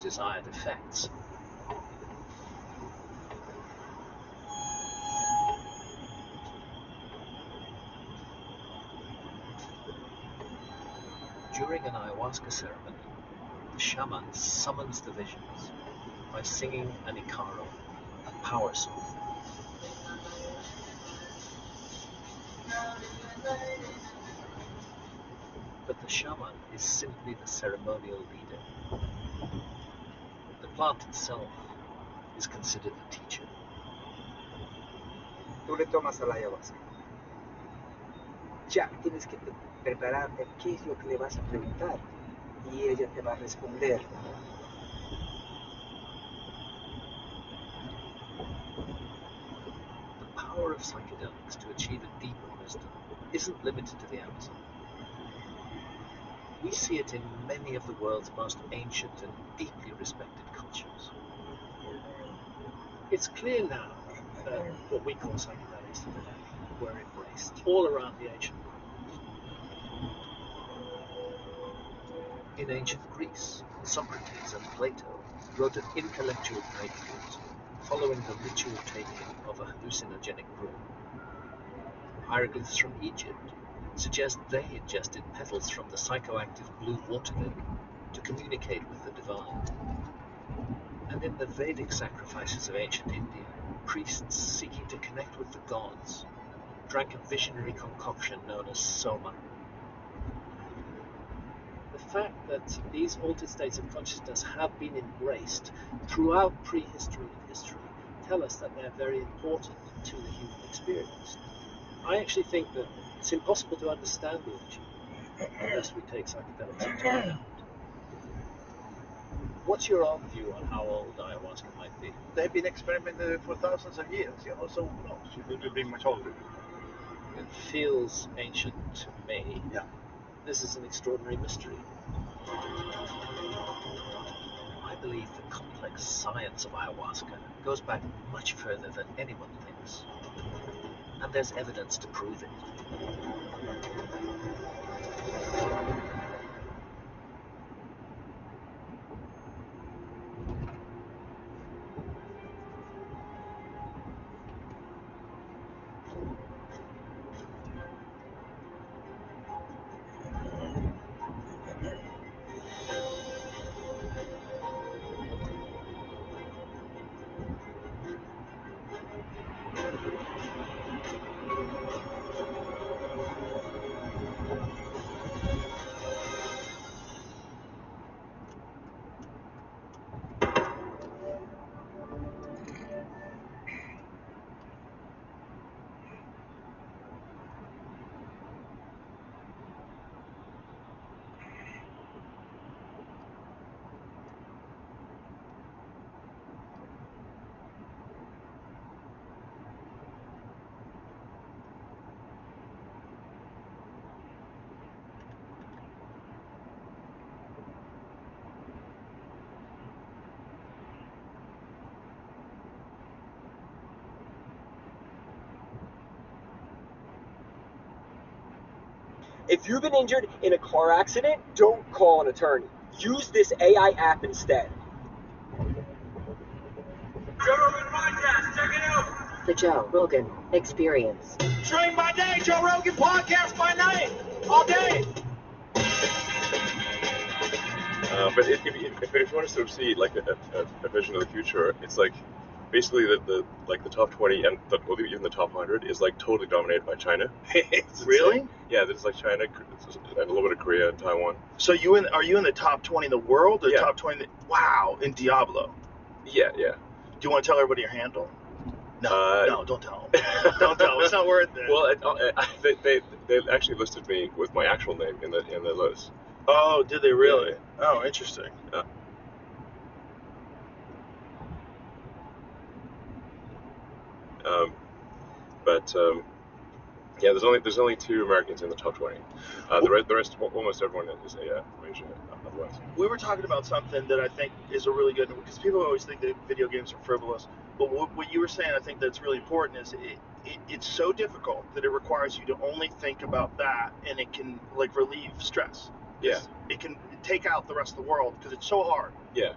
desired effects. During an ayahuasca ceremony, the shaman summons the visions by singing an icaro, a power song. But the shaman is simply the ceremonial leader. The plant itself is considered the teacher. Tú le tomas a la ayahuasca. Ya tienes que prepararte qué es lo que le vas a preguntar y ella te va a responder. The power of psychedelics to achieve a deeper wisdom isn't limited to the Amazon. We see it in many of the world's most ancient and deeply respected cultures. It's clear now that what we call psychedelics today were embraced all around the ancient world. In ancient Greece, Socrates and Plato wrote an intellectual breakthroughs following the ritual taking of a hallucinogenic brew. Hieroglyphs from Egypt suggest they ingested petals from the psychoactive blue water lily to communicate with the divine. And in the Vedic sacrifices of ancient India, priests seeking to connect with the gods drank a visionary concoction known as soma. The fact that these altered states of consciousness have been embraced throughout prehistory and history tell us that they're very important to the human experience. I actually think that it's impossible to understand religion unless we take psychedelics into account. What's your own view on how old ayahuasca might be? They've been experimenting for thousands of years, so who knows? It could be much older. It feels ancient to me. Yeah. This is an extraordinary mystery. I believe the complex science of ayahuasca goes back much further than anyone thinks. And there's evidence to prove it. If you've been injured in a car accident, don't call an attorney. Use this AI app instead. Joe Rogan Podcast, check it out. The Joe Rogan Experience. Drink by day, Joe Rogan Podcast by night, all day. But if you want to sort of see like a vision of the future, it's like basically the top 20 and even the top 100 is like totally dominated by China. Really? Yeah, there's like China and a little bit of Korea and Taiwan. So are you in the top 20 in the world or top 20? Wow, in Diablo. Yeah. Do you want to tell everybody your handle? No, don't tell them. Don't tell them. It's not worth it. Well, they actually listed me with my actual name in the list. Oh, did they really? Yeah. Oh, interesting. Yeah, there's only 2 Americans in the top 20. The rest, almost everyone is from Asia. Otherwise, we were talking about something that I think is a really good, because people always think that video games are frivolous. But what you were saying, I think that's really important, is it's so difficult that it requires you to only think about that, and it can like relieve stress. Yeah. It can take out the rest of the world because it's so hard. Yeah.